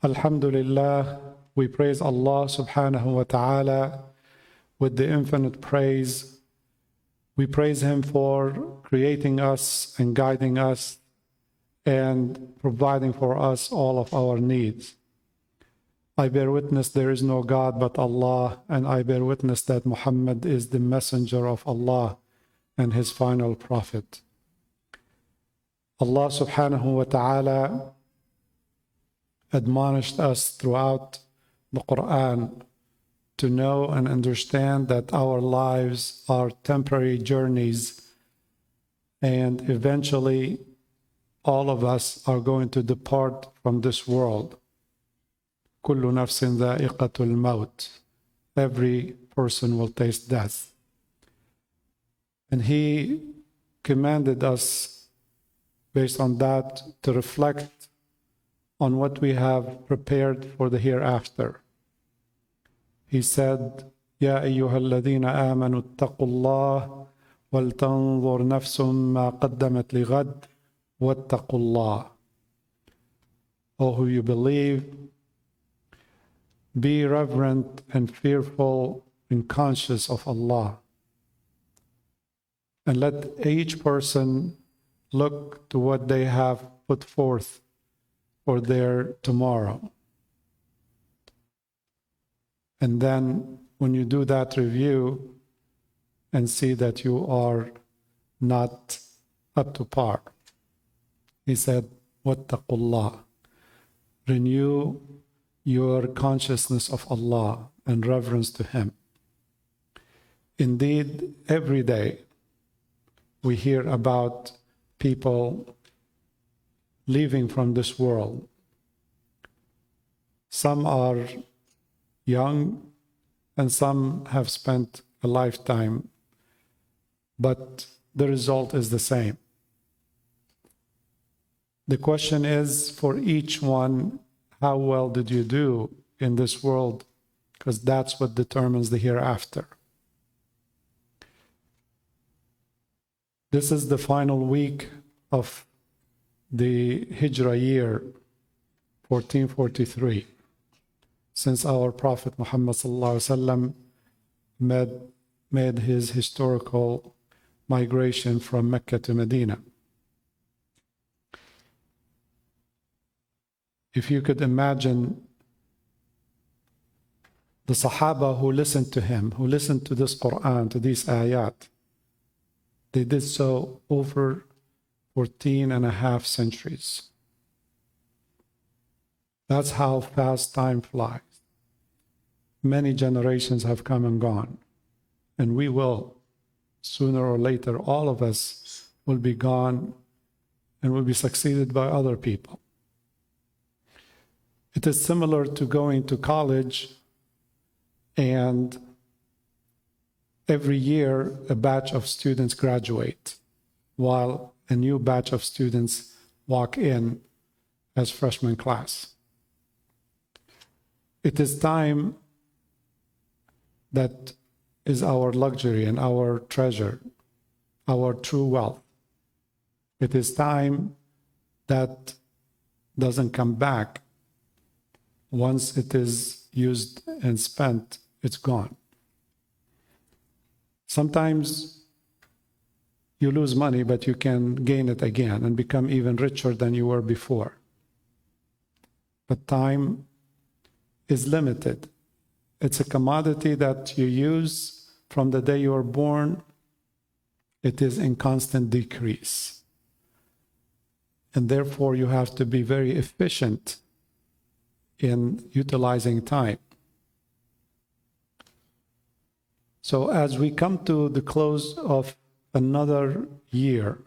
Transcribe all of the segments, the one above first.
Alhamdulillah, we praise Allah subhanahu wa ta'ala with the infinite praise. We praise Him for creating us and guiding us and providing for us all of our needs. I bear witness there is no God but Allah, and I bear witness that Muhammad is the messenger of Allah and his final prophet. Allah subhanahu wa ta'ala admonished us throughout the Quran to know and understand that our lives are temporary journeys, and eventually all of us are going to depart from this world. Kullu nafsin dha'iqatul maut. Every person will taste death. And He commanded us, based on that, to reflect on what we have prepared for the hereafter. He said, يَا أَيُّهَا الَّذِينَ آمَنُوا اتَّقُوا اللَّهَ وَلْتَنظُرْ نَفْسٌ مَا قَدَّمَتْ لِغَدٍ وَاتَّقُوا اللَّهَ. O who you believe, be reverent and fearful and conscious of Allah. And let each person look to what they have put forth for their tomorrow. And then when you do that review and see that you are not up to par, He said, Wattaqullah. Renew your consciousness of Allah and reverence to Him. Indeed, every day we hear about people leaving from this world. Some are young and some have spent a lifetime, but the result is the same. The question is, for each one, how well did you do in this world? Because that's what determines the hereafter. This is the final week of the Hijrah year 1443, since our Prophet Muhammad ﷺ made his historical migration from Mecca to Medina. If you could imagine the Sahaba who listened to him, who listened to this Quran, to these ayat, they did so over 14.5 centuries. That's how fast time flies. Many generations have come and gone, and we will, sooner or later, all of us will be gone and will be succeeded by other people. It is similar to going to college, and every year a batch of students graduate, while a new batch of students walk in as freshman class. It is time that is our luxury and our treasure, our true wealth. It is time that doesn't come back. Once it is used and spent, it's gone. Sometimes you lose money, but you can gain it again and become even richer than you were before. But time is limited. It's a commodity that you use from the day you were born. It is in constant decrease. And therefore, you have to be very efficient in utilizing time. So as we come to the close of another year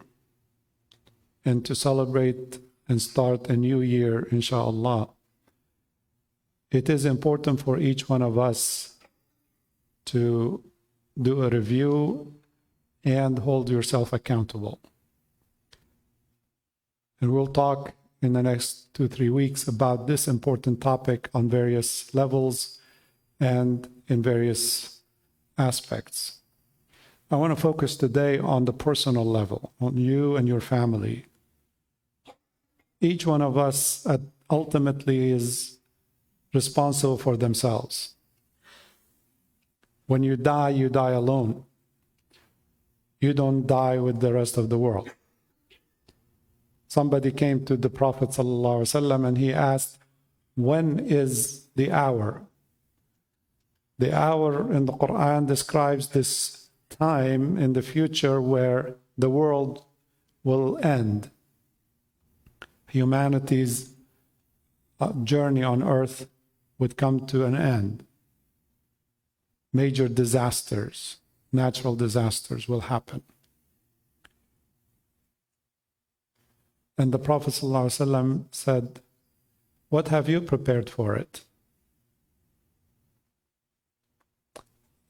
and to celebrate and start a new year, inshallah, it is important for each one of us to do a review and hold yourself accountable. And we'll talk in the next 2-3 weeks about this important topic on various levels and in various aspects. I want to focus today on the personal level, on you and your family. Each one of us ultimately is responsible for themselves. When you die alone. You don't die with the rest of the world. Somebody came to the Prophet ﷺ and he asked, when is the hour? The hour in the Quran describes this time in the future where the world will end. Humanity's journey on earth would come to an end. Major disasters, natural disasters will happen. And the Prophet ﷺ said, what have you prepared for it?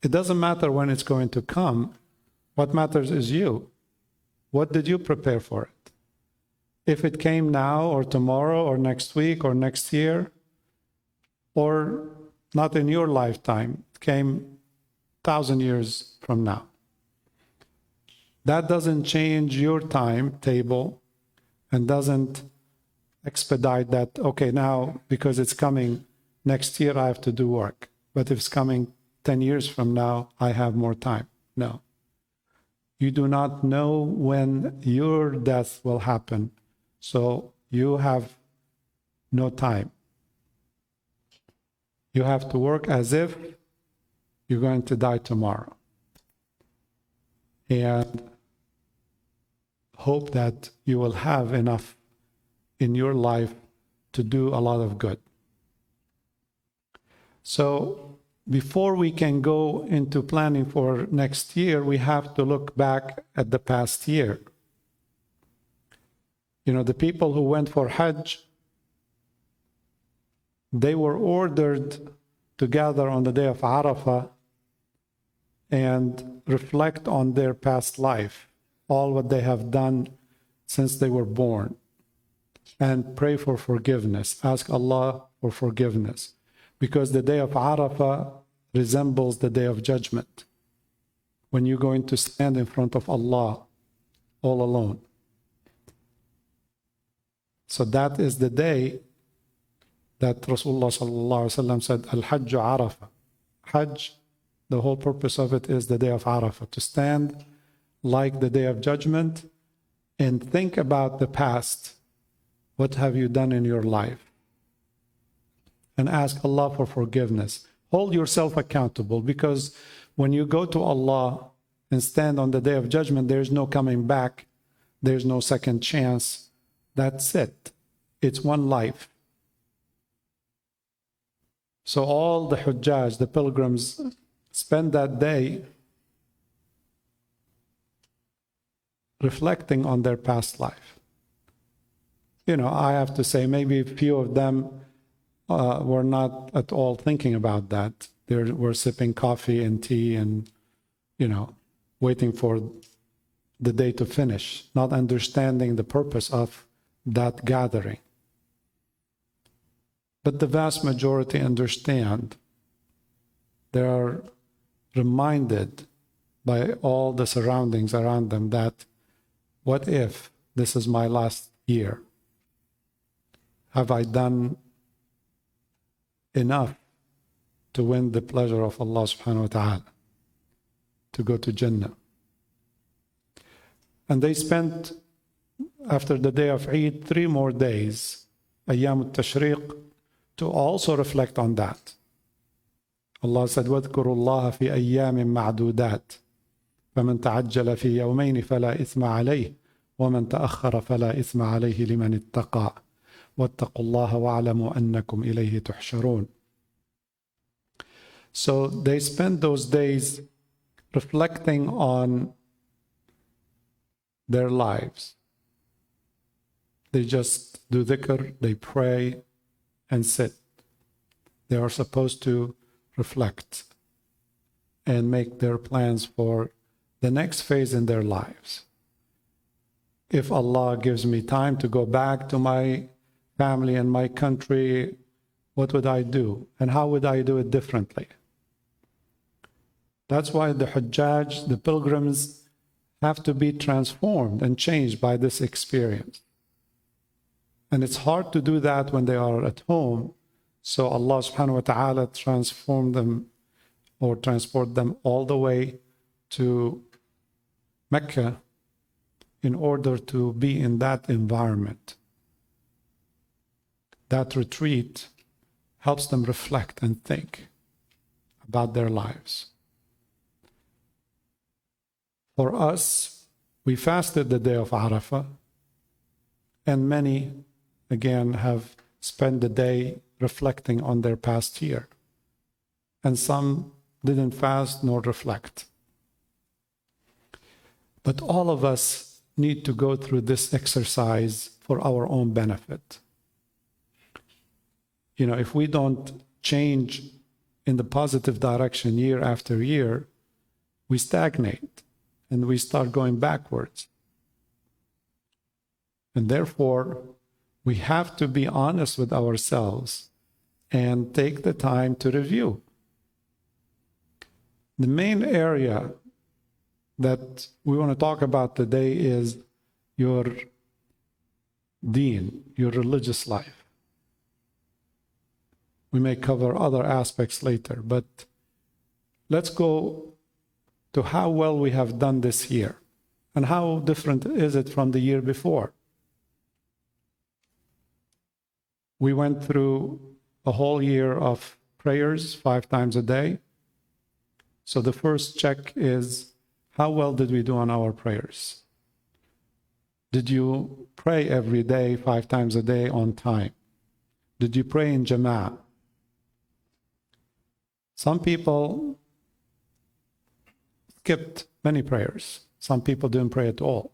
It doesn't matter when it's going to come. What matters is you. What did you prepare for it? If it came now or tomorrow or next week or next year, or not in your lifetime, it came 1,000 years from now. That doesn't change your timetable and doesn't expedite that, okay, now because it's coming next year, I have to do work. But if it's coming 10 years from now, I have more time. No. You do not know when your death will happen, so you have no time. You have to work as if you're going to die tomorrow. And hope that you will have enough in your life to do a lot of good. So before we can go into planning for next year, we have to look back at the past year. You know, the people who went for Hajj, they were ordered to gather on the day of Arafah and reflect on their past life, all what they have done since they were born, and pray for forgiveness, ask Allah for forgiveness, because the day of Arafah resembles the day of judgment, when you're going to stand in front of Allah all alone. So that is the day that Rasulullah ﷺ said, Al-Hajj Arafah. Hajj, the whole purpose of it is the day of Arafah, to stand like the day of judgment and think about the past. What have you done in your life? And ask Allah for forgiveness. Hold yourself accountable, because when you go to Allah and stand on the day of judgment, there's no coming back. There's no second chance. That's it. It's one life. So all the Hujjaj, the pilgrims, spend that day reflecting on their past life. You know, I have to say, maybe a few of them were not at all thinking about that. They were sipping coffee and tea and, you know, waiting for the day to finish, not understanding the purpose of that gathering. But the vast majority understand. They are reminded by all the surroundings around them that, what if this is my last year? Have I done enough to win the pleasure of Allah subhanahu wa ta'ala, to go to Jannah? And they spent, after the day of Eid, 3 more days, Ayyam al-Tashriq, to also reflect on that. Allah said, وَاذْكُرُوا اللَّهَ فِي أَيَّامٍ مَعْدُودَاتٍ فَمَنْ تَعَجَّلَ فِي يَوْمَيْنِ فَلَا إِثْمَ عَلَيْهِ وَمَنْ تَأَخَّرَ فَلَا إِثْمَ عَلَيْهِ لِمَنِ اتَّقَى وَاتَّقُوا اللَّهَ وَاعْلَمُوا أَنَّكُمْ إِلَيْهِ تُحْشَرُونَ. So they spend those days reflecting on their lives. They just do dhikr, they pray, and sit. They are supposed to reflect and make their plans for the next phase in their lives. If Allah gives me time to go back to my family and my country, what would I do? And how would I do it differently? That's why the Hujjaj, the pilgrims, have to be transformed and changed by this experience. And it's hard to do that when they are at home. So Allah subhanahu wa ta'ala transformed them or transport them all the way to Mecca in order to be in that environment. That retreat helps them reflect and think about their lives. For us, we fasted the day of Arafah, and many, again, have spent the day reflecting on their past year. And some didn't fast nor reflect. But all of us need to go through this exercise for our own benefit. You know, if we don't change in the positive direction year after year, we stagnate and we start going backwards. And therefore, we have to be honest with ourselves and take the time to review. The main area that we want to talk about today is your deen, your religious life. We may cover other aspects later, but let's go to how well we have done this year and how different is it from the year before. We went through a whole year of prayers 5 times a day. So the first check is, how well did we do on our prayers? Did you pray every day, 5 times a day on time? Did you pray in Jama'ah? Some people skipped many prayers. Some people didn't pray at all.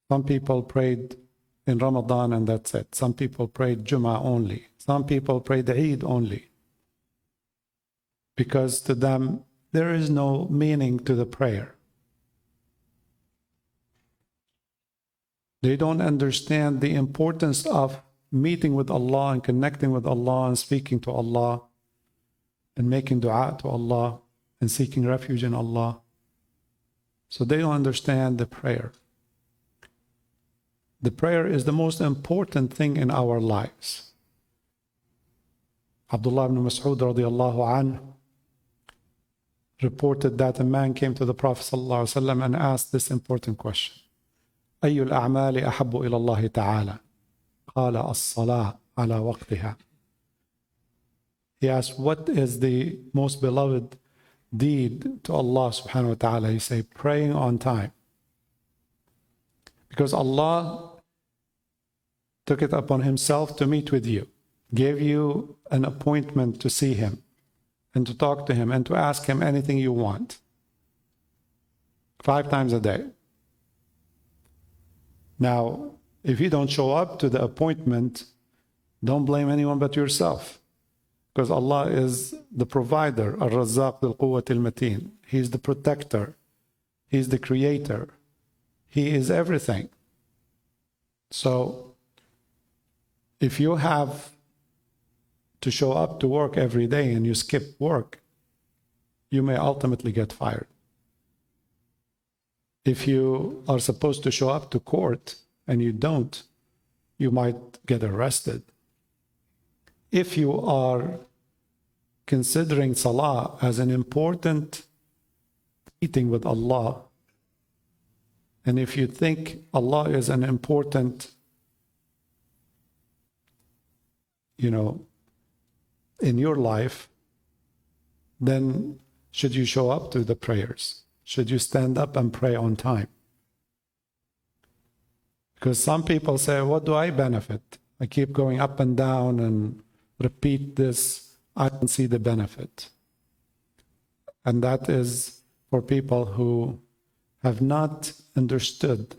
Some people prayed in Ramadan and that's it. Some people prayed Jummah only. Some people prayed Eid only. Because to them, there is no meaning to the prayer. They don't understand the importance of meeting with Allah and connecting with Allah and speaking to Allah and making dua to Allah and seeking refuge in Allah. So they don't understand the prayer. The prayer is the most important thing in our lives. Abdullah ibn Mas'ud radiallahu anhu reported that a man came to the Prophet ﷺ and asked this important question. أي الأعمال أحب إلى الله تعالى؟ قال الصلاة على وقتها. He asked, what is the most beloved deed to Allah subhanahu wa ta'ala? He said, praying on time. Because Allah took it upon himself to meet with you, gave you an appointment to see him and to talk to him and to ask him anything you want. 5 times a day. Now, if you don't show up to the appointment, don't blame anyone but yourself. Because Allah is the provider, Ar-Razzaq Dhul Quwwat al-Mateen. He is the protector. He is the creator. He is everything. So, if you have to show up to work every day and you skip work, you may ultimately get fired. If you are supposed to show up to court and you don't, you might get arrested. If you are considering Salah as an important meeting with Allah, and if you think Allah is an important, in your life, then should you show up to the prayers? Should you stand up and pray on time? Because some people say, what do I benefit? I keep going up and down and repeat this. I don't see the benefit. And that is for people who have not understood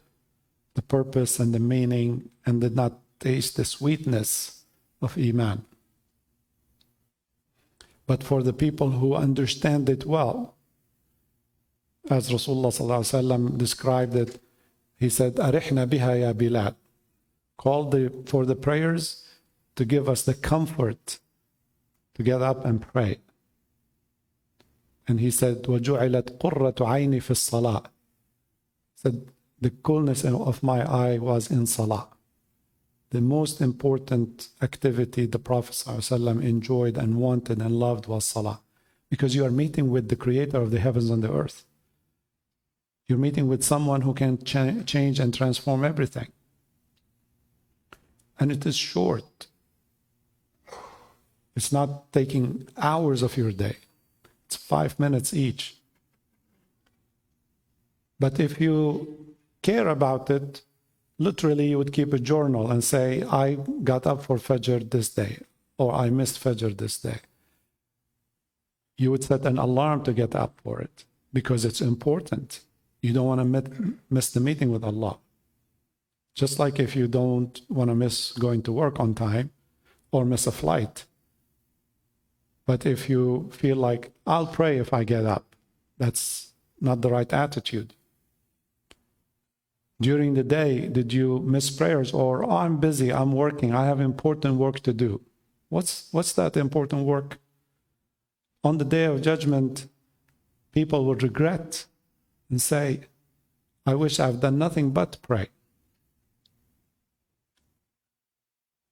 the purpose and the meaning and did not taste the sweetness of Iman. But for the people who understand it well, as Rasulullah described it, he said, Arihna biha ya Bilal. Call for the prayers to give us the comfort to get up and pray. And he said, وَجُعِلَتْ قُرَّةُ عَيْنِ فِي الصَّلَاةِ. Said, the coolness of my eye was in Salah. the most important activity the Prophet ﷺ enjoyed and wanted and loved was salah. Because you are meeting with the creator of the heavens and the earth. You're meeting with someone who can change and transform everything. And it is short. It's not taking hours of your day. It's 5 minutes each. But if you care about it, literally you would keep a journal and say, I got up for Fajr this day, or I missed Fajr this day. You would set an alarm to get up for it because it's important. You don't want to miss the meeting with Allah. Just like if you don't want to miss going to work on time or miss a flight. But if you feel like, I'll pray if I get up, that's not the right attitude. During the day, did you miss prayers? Or, oh, I'm busy, I'm working, I have important work to do. What's that important work? On the day of judgment, people will regret and say, I wish I've done nothing but pray.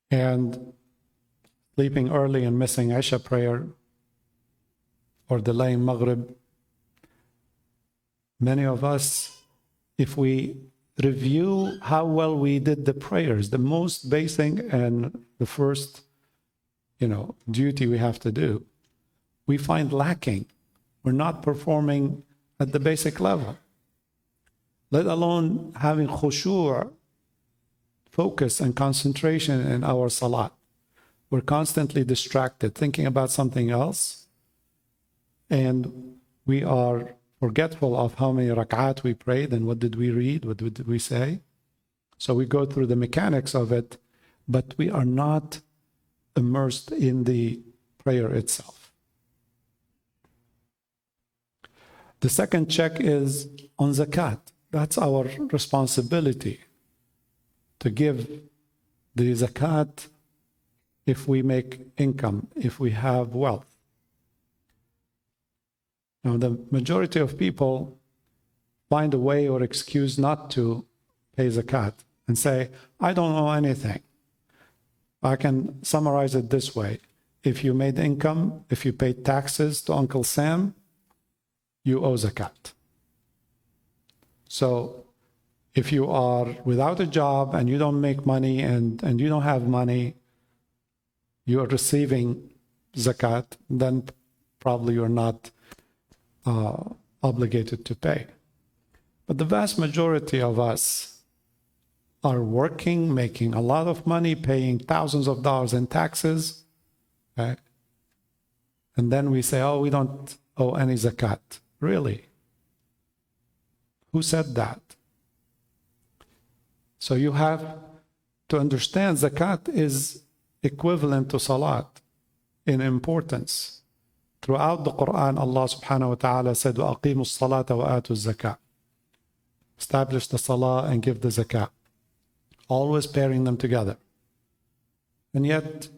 And sleeping early and missing Isha prayer or delaying Maghrib. Many of us, if we review how well we did the prayers, the most basic and the first, duty we have to do, we find lacking. We're not performing at the basic level, let alone having khushu', focus and concentration in our salat. We're constantly distracted, thinking about something else, and we are forgetful of how many rak'at we prayed and what did we read, what did we say. So we go through the mechanics of it, but we are not immersed in the prayer itself. The second check is on zakat. That's our responsibility, to give the zakat if we make income, if we have wealth. Now, the majority of people find a way or excuse not to pay zakat and say, I don't owe anything. I can summarize it this way. If you made income, if you paid taxes to Uncle Sam, you owe zakat. So if you are without a job and you don't make money and you don't have money, you are receiving zakat, then probably you're not obligated to pay. But the vast majority of us are working, making a lot of money, paying thousands of dollars in taxes, okay? And then we say, oh, we don't owe any zakat. Really? Who said that? So you have to understand zakat is equivalent to salat in importance. Throughout the Quran, Allah subhanahu wa ta'ala said, وَأَقِيمُوا الصَّلَاةَ وَآتُوا الزَّكَاةَ. Establish the salah and give the zakah. Always pairing them together. And yet,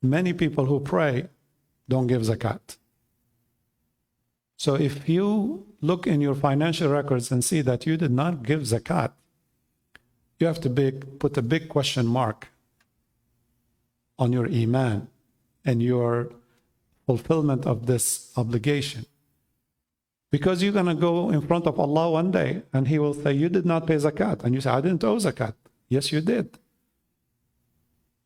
many people who pray don't give zakat. So if you look in your financial records and see that you did not give zakat, you have to put a big question mark on your iman and your fulfillment of this obligation. Because you're going to go in front of Allah one day and He will say, you did not pay zakat. And you say, I didn't owe zakat. Yes, you did.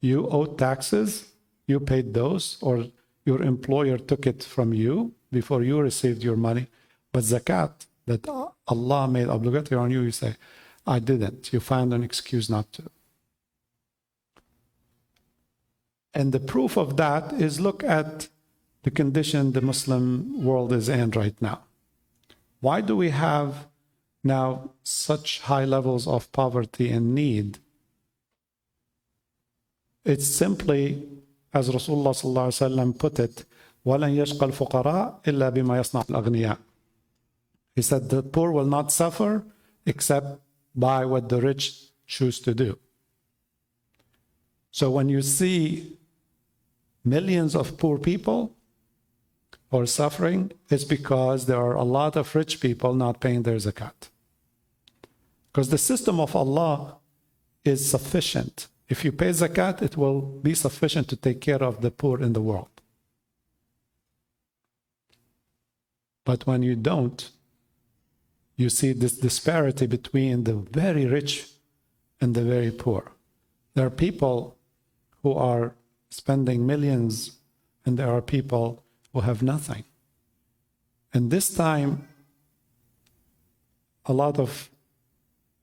You owed taxes, you paid those, or your employer took it from you before you received your money. But zakat that Allah made obligatory on you, you say, I didn't. You found an excuse not to. And the proof of that is, look at the condition the Muslim world is in right now. Why do we have now such high levels of poverty and need? It's simply, as Rasulullah sallallahu alaihi wasallam put it, وَلَنْ يَشْقَى الْفُقَرَاء إِلَّا بِمَا يَصْنَعُ الْأَغْنِيَاءُ. He said the poor will not suffer except by what the rich choose to do. So when you see millions of poor people who are suffering, it's because there are a lot of rich people not paying their zakat. Because the system of Allah is sufficient. If you pay zakat, it will be sufficient to take care of the poor in the world. But when you don't, you see this disparity between the very rich and the very poor. There are people who are spending millions, and there are people who have nothing. And this time, a lot of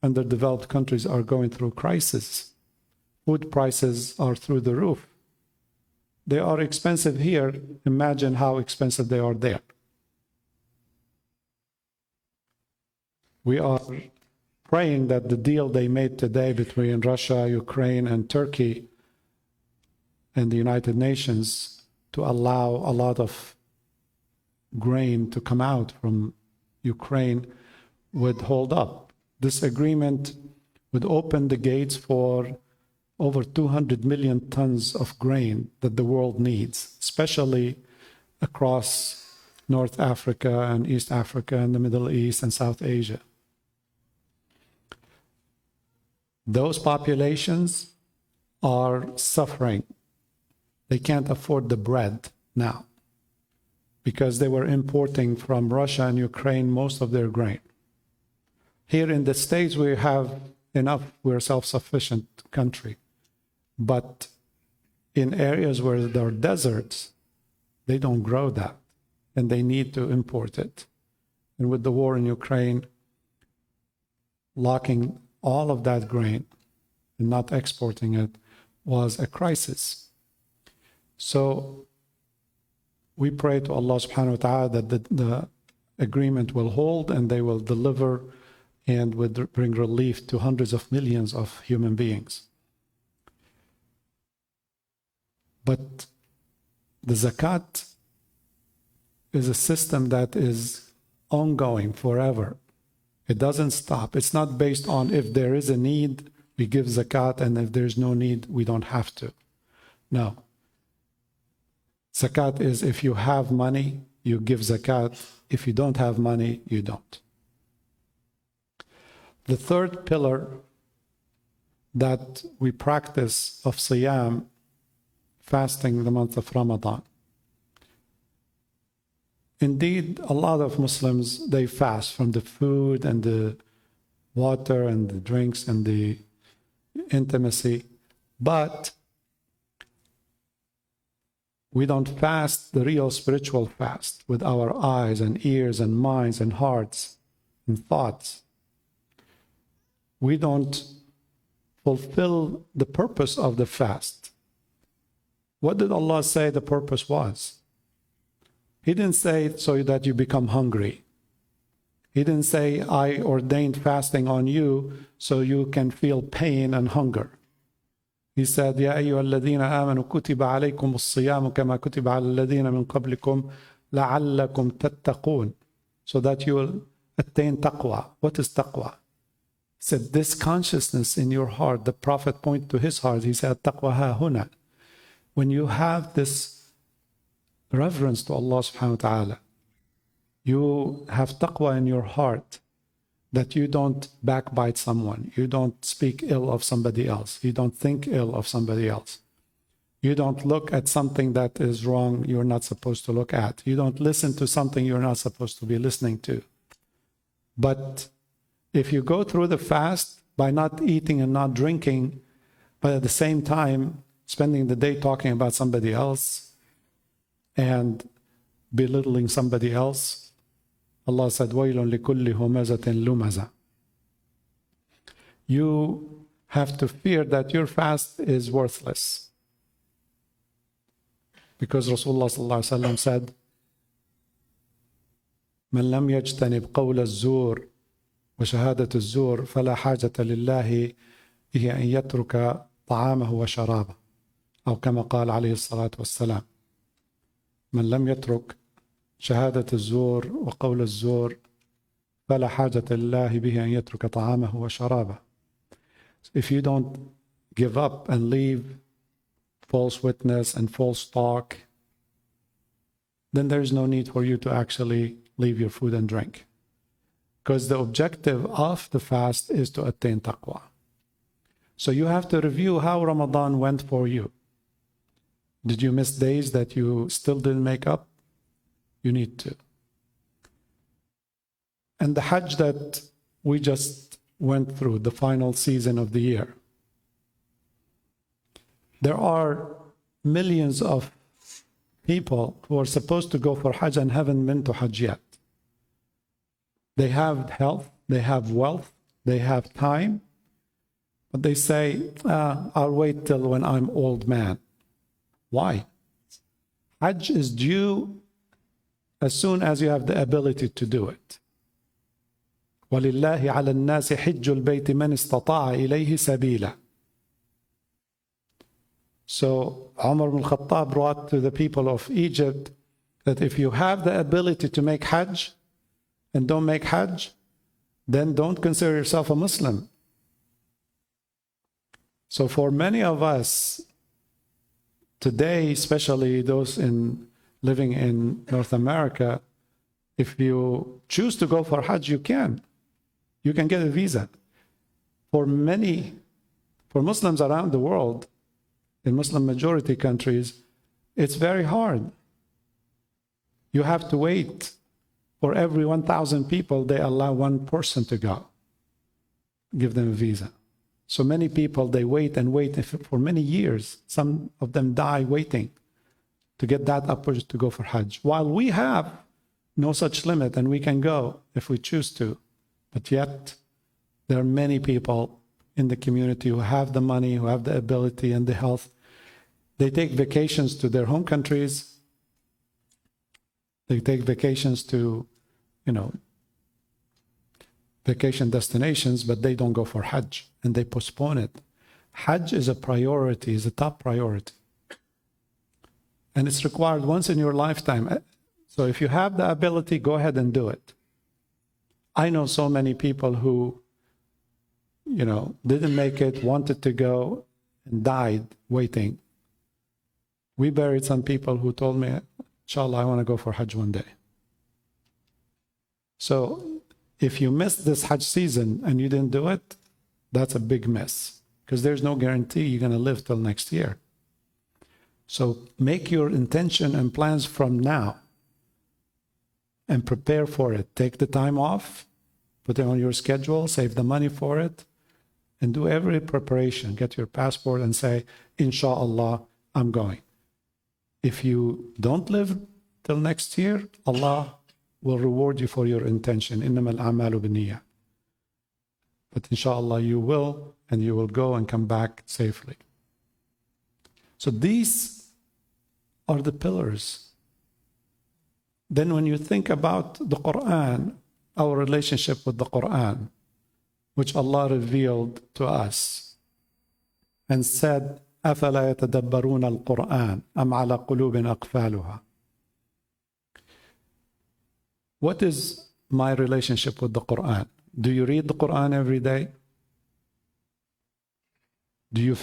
underdeveloped countries are going through crisis. Food prices are through the roof. They are expensive here. Imagine how expensive they are there. We are praying that the deal they made today between Russia, Ukraine, and Turkey and the United Nations to allow a lot of grain to come out from Ukraine would hold up. This agreement would open the gates for over 200 million tons of grain that the world needs, especially across North Africa and East Africa and the Middle East and South Asia. Those populations are suffering. They can't afford the bread now because they were importing from Russia and Ukraine most of their grain. Here in the States, we have enough. We're a self-sufficient country. But in areas where there are deserts, they don't grow that, and they need to import it. And with the war in Ukraine, locking all of that grain and not exporting it was a crisis. So we pray to Allah subhanahu wa ta'ala that the agreement will hold and they will deliver and would bring relief to hundreds of millions of human beings. But the zakat is a system that is ongoing forever. It doesn't stop. It's not based on if there is a need, we give zakat, and if there's no need, we don't have to. No. Zakat is if you have money, you give zakat. If you don't have money, you don't. The third pillar that we practice of Siyam, fasting the month of Ramadan. Indeed, a lot of Muslims, they fast from the food and the water and the drinks and the intimacy, but we don't fast the real spiritual fast with our eyes and ears and minds and hearts and thoughts. We don't fulfill the purpose of the fast. What did Allah say the purpose was? He didn't say so that you become hungry. He didn't say, I ordained fasting on you so you can feel pain and hunger. He said, يا أيها الذين آمنوا كتب عليكم الصيام كما كتب على الذين من قبلكم لعلكم تتقون, so that you will attain taqwa. What is taqwa? He said, this consciousness in your heart. The Prophet pointed to his heart. He said, taqwa ha huna. When you have this reverence to Allah subhanahu wa ta'ala, you have taqwa in your heart, that you don't backbite someone, you don't speak ill of somebody else, you don't think ill of somebody else, you don't look at something that is wrong you're not supposed to look at, you don't listen to something you're not supposed to be listening to. But if you go through the fast by not eating and not drinking, but at the same time spending the day talking about somebody else and belittling somebody else, Allah said, وَيْلٌ لِكُلِّ هُمَزَةٍ لُمَزَةٍ. You have to fear that your fast is worthless. Because Rasulullah sallallahu alaihi wasallam said, مَنْ لَمْ يَجْتَنِبْ قَوْلَ الزُّورِ وَشَهَادَةَ الزُّورِ فَلَا حَاجَةَ لِلَّهِ بِهِ أَنْ يَتْرُكَ طَعَامَهُ وَشَرَابَهُ أو كما قال عليه الصلاة والسلام. من لم يترك شهادة الزور وقول الزور فلا حاجة لله به أن يترك طعامه وشرابه. If you don't give up and leave false witness and false talk, then there is no need for you to actually leave your food and drink. Because the objective of the fast is to attain taqwa. So you have to review how Ramadan went for you. Did you miss days that you still didn't make up? You need to. And the Hajj that we just went through, the final season of the year, there are millions of people who are supposed to go for Hajj and haven't been to Hajj yet. They have health, they have wealth, they have time, but they say, I'll wait till when I'm old man. Why? Hajj is due as soon as you have the ability to do it. وَلِلَّهِ عَلَى النَّاسِ حِجُّ الْبَيْتِ مَنِ اسْتَطَاعَ إِلَيْهِ سَبِيلًا. So Umar ibn al-Khattab brought to the people of Egypt that if you have the ability to make Hajj and don't make Hajj, then don't consider yourself a Muslim. So for many of us today, especially those living in North America, if you choose to go for Hajj, you can. You can get a visa. For Muslims around the world, in Muslim majority countries, it's very hard. You have to wait. For every 1,000 people, they allow one person to go, give them a visa. So many people, they wait and wait for many years. Some of them die waiting to get that opportunity to go for Hajj. While we have no such limit and we can go if we choose to, but yet there are many people in the community who have the money, who have the ability and the health. They take vacations to their home countries. They take vacations to, vacation destinations, but they don't go for Hajj and they postpone it. Hajj is a priority, is a top priority. And it's required once in your lifetime. So if you have the ability, go ahead and do it. I know so many people who, didn't make it, wanted to go, and died waiting. We buried some people who told me, inshallah, I want to go for Hajj one day. So if you missed this Hajj season and you didn't do it, that's a big miss, because there's no guarantee you're going to live till next year. So make your intention and plans from now and prepare for it. Take the time off, put it on your schedule, save the money for it, and do every preparation. Get your passport and say, Inshallah, I'm going. If you don't live till next year, Allah will reward you for your intention. إِنَّمَا الْأَعْمَالُ بِالنِّيَّةِ. But inshallah you will, and you will go and come back safely. So these are the pillars. Then when you think about the Quran, our relationship with the Quran, which Allah revealed to us and said, أَفَلَا يَتَدَبَّرُونَ الْقُرْآنَ أَمْ عَلَى قُلُوبٍ أَقْفَالُهَا. What is my relationship with the Quran? Do you read the Quran every day? Do you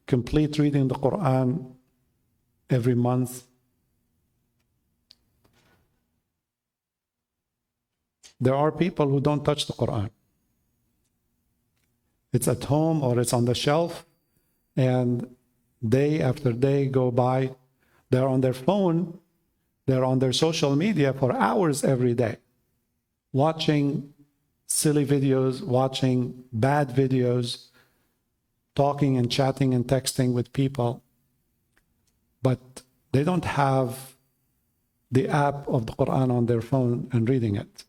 complete reading the Quran every month? There are people who don't touch the Quran. It's at home or it's on the shelf, and day after day go by. They're on their phone, they're on their social media for hours every day, watching silly videos, watching bad videos, talking and chatting and texting with people, but they don't have the app of the Quran on their phone and reading it.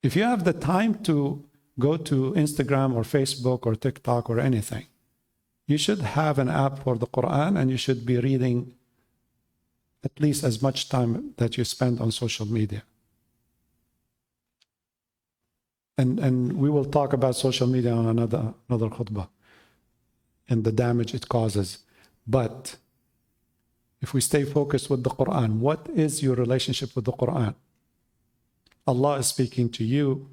If you have the time to go to Instagram or Facebook or TikTok or anything, you should have an app for the Quran, and you should be reading at least as much time that you spend on social media. And we will talk about social media on another khutbah and the damage it causes. But if we stay focused with the Quran, what is your relationship with the Quran? Allah is speaking to you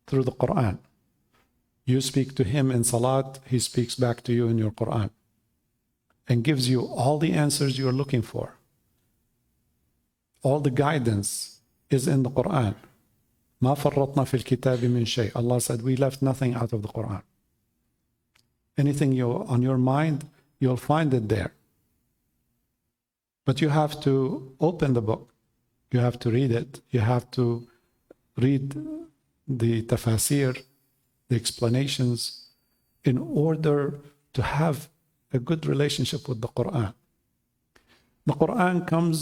through the Quran. You speak to Him in Salat, He speaks back to you in your Quran and gives you all the answers you're looking for. All the guidance is in the Quran. مَا فَرَّطْنَا فِي الْكِتَابِ مِنْ شَيْءٍ. Allah said, we left nothing out of the Quran. Anything on your mind, you'll find it there. But you have to open the book. You have to read it. You have to read the tafasir, the explanations, in order to have a good relationship with the Quran. The Quran comes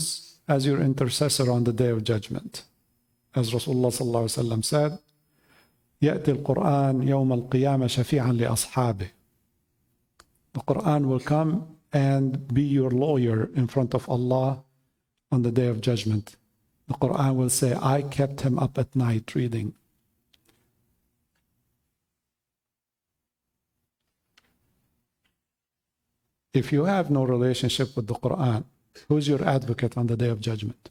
as your intercessor on the Day of Judgment. As Rasulullah sallallahu alaihi wasallam said, يأتي القرآن يوم القيامة شفيعا لأصحابه. The Quran will come and be your lawyer in front of Allah on the Day of Judgment. The Quran will say, I kept him up at night reading. If you have no relationship with the Quran, who's your advocate on the Day of Judgment?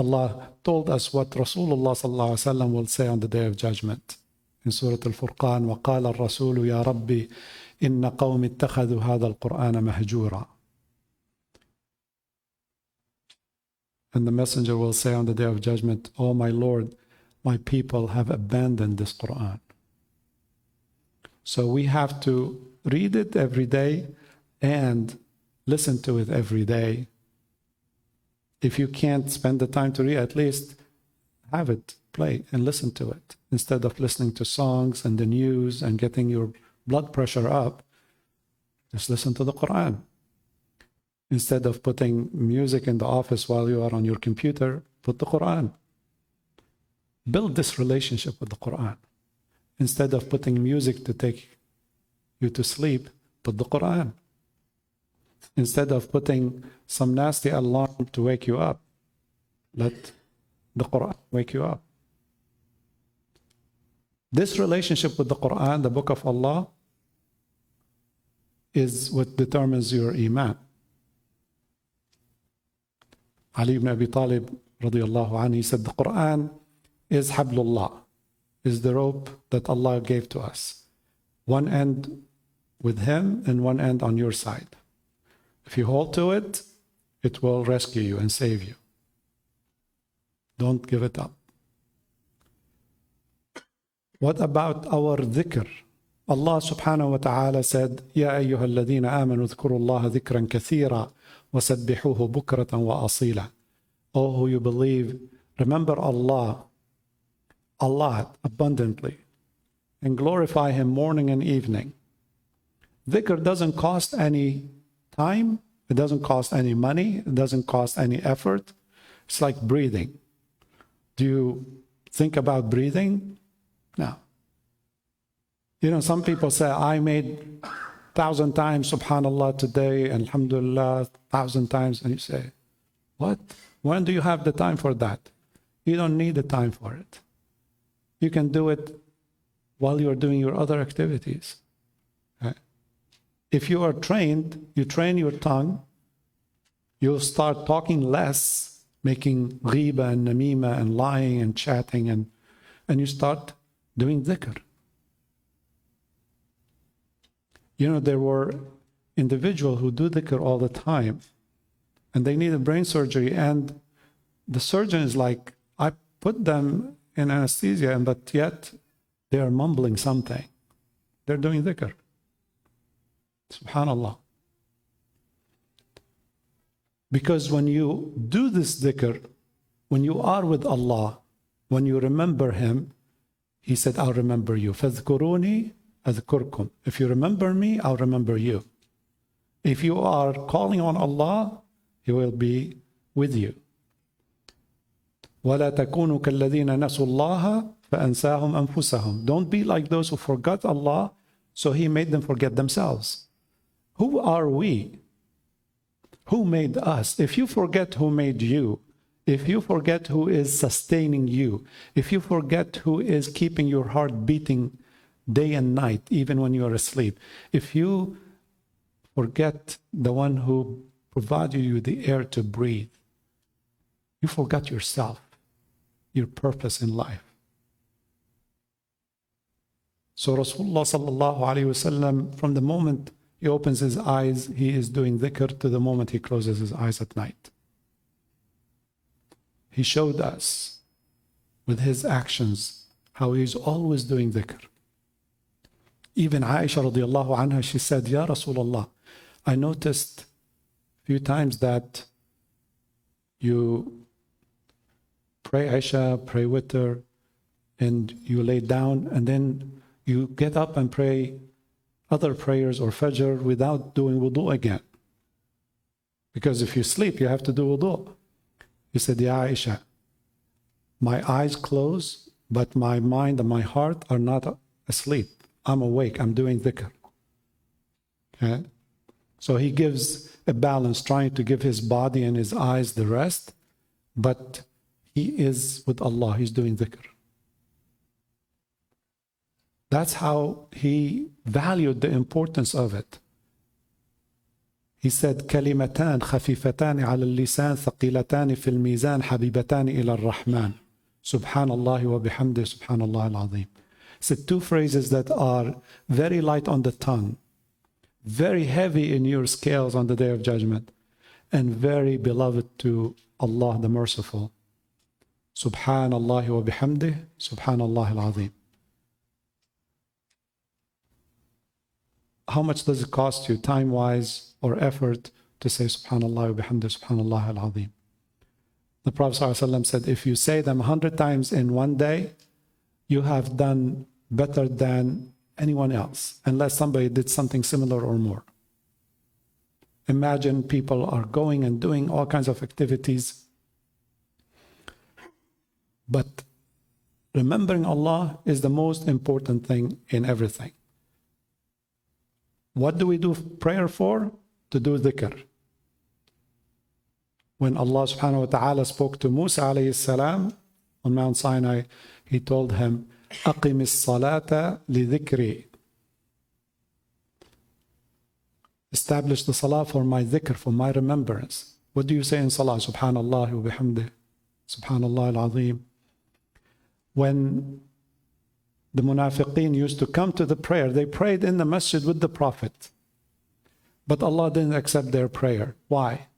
Allah told us what Rasulullah sallallahu alaihi wasallam will say on the Day of Judgment. In Surah Al-Furqan, وَقَالَ الرَّسُولُ يَا رَبِّي إِنَّ قَوْمِ اتَّخَذُوا هَذَا الْقُرْآنَ مَهْجُورًا. And the messenger will say on the Day of Judgment, oh my Lord, my people have abandoned this Quran. So we have to read it every day and listen to it every day. If you can't spend the time to read, at least have it play and listen to it. Instead of listening to songs and the news and getting your blood pressure up, just listen to the Quran. Instead of putting music in the office while you are on your computer, put the Quran. Build this relationship with the Quran. Instead of putting music to take you to sleep, put the Quran. Instead of putting some nasty alarm to wake you up, let the Quran wake you up. This relationship with the Quran, the Book of Allah, is what determines your iman. Ali ibn Abi Talib radiallahu anhu, he said the Quran is hablullah, is the rope that Allah gave to us. One end with him and one end on your side. If you hold to it, it will rescue you and save you. Don't give it up. What about our dhikr? Allah subhanahu wa ta'ala said, يَا أَيُّهَا الَّذِينَ آمَنُوا اذْكُرُوا اللَّهَ ذِكْرًا كَثِيرًا وَسَبِّحُوهُ بُكْرَةً وَأَصِيلًا. Oh, who you believe, remember Allah abundantly, and glorify Him morning and evening. Dhikr doesn't cost any time, it doesn't cost any money, it doesn't cost any effort. It's like breathing. Do you think about breathing? No. You know, some people say, I made 1,000 times Subhanallah today, and Alhamdulillah 1,000 times, and you say, what? When do you have the time for that? You don't need the time for it. You can do it while you're doing your other activities. Okay? If you are trained, you train your tongue, you'll start talking less, making ghiba and namima and lying and chatting, and you start doing dhikr. You know, there were individuals who do dhikr all the time, and they need a brain surgery, and the surgeon is like, I put them in anesthesia, but yet they are mumbling something. They're doing dhikr. Subhanallah. Because when you do this dhikr, when you are with Allah, when you remember Him, He said, I'll remember you. فَاذْكُرُونِي أَذْكُرْكُمْ. If you remember me, I'll remember you. If you are calling on Allah, He will be with you. وَلَا تَكُونُوا كَالَّذِينَ نَسُوا اللَّهَ فَأَنْسَاهُمْ أَنفُسَهُم. Don't be like those who forgot Allah, so He made them forget themselves. Who are we? Who made us? If you forget who made you, if you forget who is sustaining you, if you forget who is keeping your heart beating day and night, even when you are asleep, if you forget the one who provided you the air to breathe, you forgot yourself, your purpose in life. So Rasulullah sallallahu alayhi wasallam, from the moment he opens his eyes, he is doing dhikr to the moment he closes his eyes at night. He showed us with his actions how he's always doing dhikr. Even Aisha radiallahu anha, she said, Ya Rasulullah, I noticed a few times that you pray Isha, pray witr, and you lay down, and then you get up and pray other prayers or Fajr without doing wudu again. Because if you sleep, you have to do wudu. He said, Ya Aisha, my eyes close, but my mind and my heart are not asleep. I'm awake, I'm doing dhikr. Okay? So he gives a balance, trying to give his body and his eyes the rest, but he is with Allah, he's doing dhikr. That's how he valued the importance of it. He said, كلمتان خفيفتان على اللسان ثقيلتان في الميزان حبيبتان إلى الرحمن سبحان الله وبحمده سبحان الله العظيم. He said two phrases that are very light on the tongue, very heavy in your scales on the day of judgment, and very beloved to Allah the Merciful. Subhanallah wa bihamdih, Subhanallah al-Azim. How much does it cost you, time-wise or effort, to say Subhanallah wa bihamdih, Subhanallah al-Azim? The Prophet ﷺ said, if you say them 100 times in one day, you have done better than anyone else, unless somebody did something similar or more. Imagine people are going and doing all kinds of activities, but remembering Allah is the most important thing in everything. What do we do prayer for? To do dhikr. When Allah subhanahu wa ta'ala spoke to Musa alayhi salam on Mount Sinai, he told him, أقم الصلاة لذكري. Establish the salah for my dhikr, for my remembrance. What do you say in salah? Subhanallah wa bihamdih, Subhanallah al-Azim. When the munafiqeen used to come to the prayer, they prayed in the masjid with the Prophet. But Allah didn't accept their prayer. Why?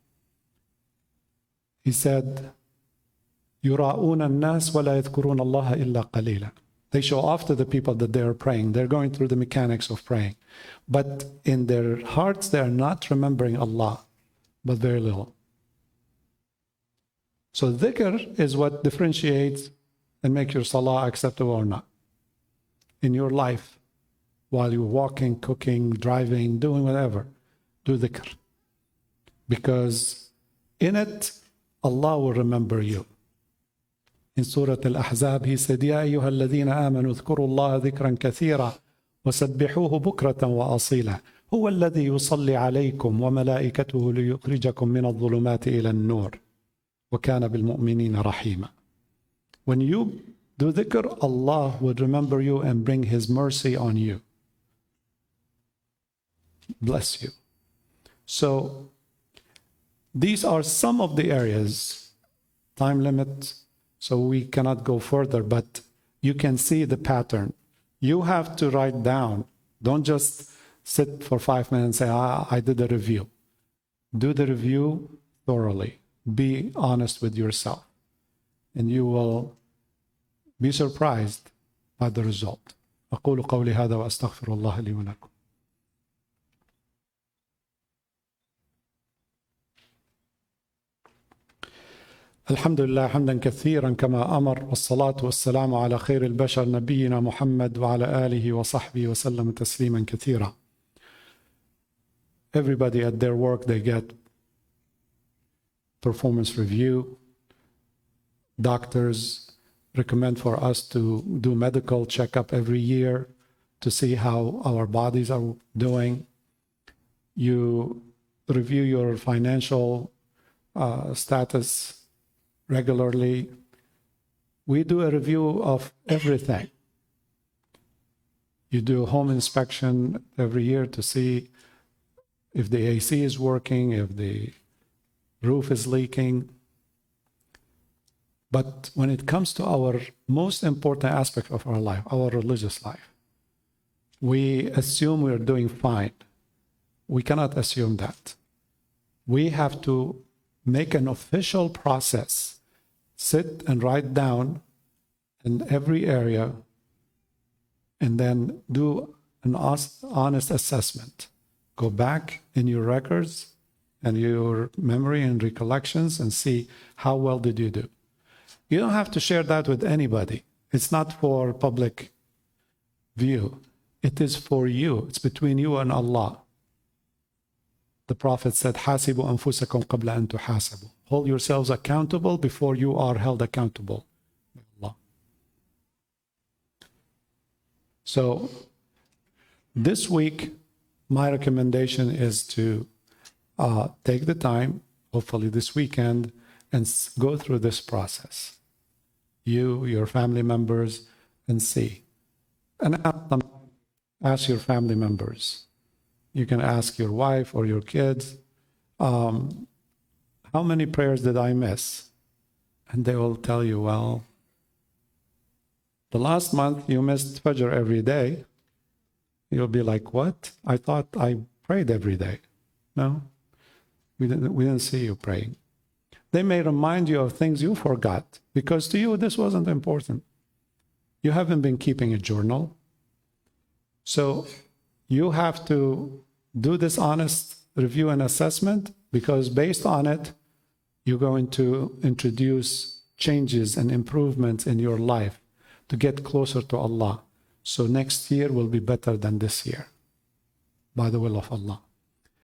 He said, يُرَاءُونَ النَّاسِ وَلَا يَذْكُرُونَ اللَّهَ إِلَّا قَلِيلًا. They show off to the people that they are praying. They're going through the mechanics of praying. But in their hearts, they are not remembering Allah, but very little. So dhikr is what differentiates and makes your salah acceptable or not. In your life, while you're walking, cooking, driving, doing whatever, do dhikr. Because in it, Allah will remember you. In Surah Al-Ahzab, he said, يَا أَيُّهَا الَّذِينَ آمَنُوا اذْكُرُوا اللَّهَ ذِكْرًا كَثِيرًا وَسَبِّحُوهُ بُكْرَةً وَأَصِيلًا هُوَ الَّذِي يُصَلِّي عَلَيْكُمْ وَمَلَائِكَتُهُ لِيُخْرِجَكُم مِّنَ الظُّلُمَاتِ إِلَى النُّورِ وَكَانَ بِالْمُؤْمِنِينَ رَحِيمًا. When you do dhikr, Allah would remember you and bring His mercy on you. Bless you. So, these are some of the areas. Time limit, so we cannot go further, but you can see the pattern. You have to write down. Don't just sit for 5 minutes and say, I did a review. Do the review thoroughly. Be honest with yourself. And you will be surprised by the result. أقول قولي هذا وأستغفر الله لي ولكم. الحمد لله حمدا كثيرا كما أمر والصلاة والسلام على خير البشر نبينا محمد وعلى آله وصحبه وسلم تسليما كثيرا. Everybody at their work, they get performance review. Doctors recommend for us to do medical checkup every year to see how our bodies are doing. You review your financial status regularly. We do a review of everything. You do a home inspection every year to see if the AC is working, if the roof is leaking. But when it comes to our most important aspect of our life, our religious life, we assume we are doing fine. We cannot assume that. We have to make an official process. Sit and write down in every area, and then do an honest assessment. Go back in your records and your memory and recollections and see how well did you do. You don't have to share that with anybody. It's not for public view. It is for you. It's between you and Allah. The Prophet said, "Hasibu anfusakum qabla an tuhasabu." Hold yourselves accountable before you are held accountable by Allah. So this week, my recommendation is to take the time, hopefully this weekend, and go through this process. You, your family members, and see. And ask your family members. You can ask your wife or your kids, how many prayers did I miss? And they will tell you, well, the last month you missed Fajr every day. You'll be like, what? I thought I prayed every day. No, we didn't see you praying. They may remind you of things you forgot because to you this wasn't important. You haven't been keeping a journal. So you have to do this honest review and assessment because based on it, you're going to introduce changes and improvements in your life to get closer to Allah. So next year will be better than this year by the will of Allah.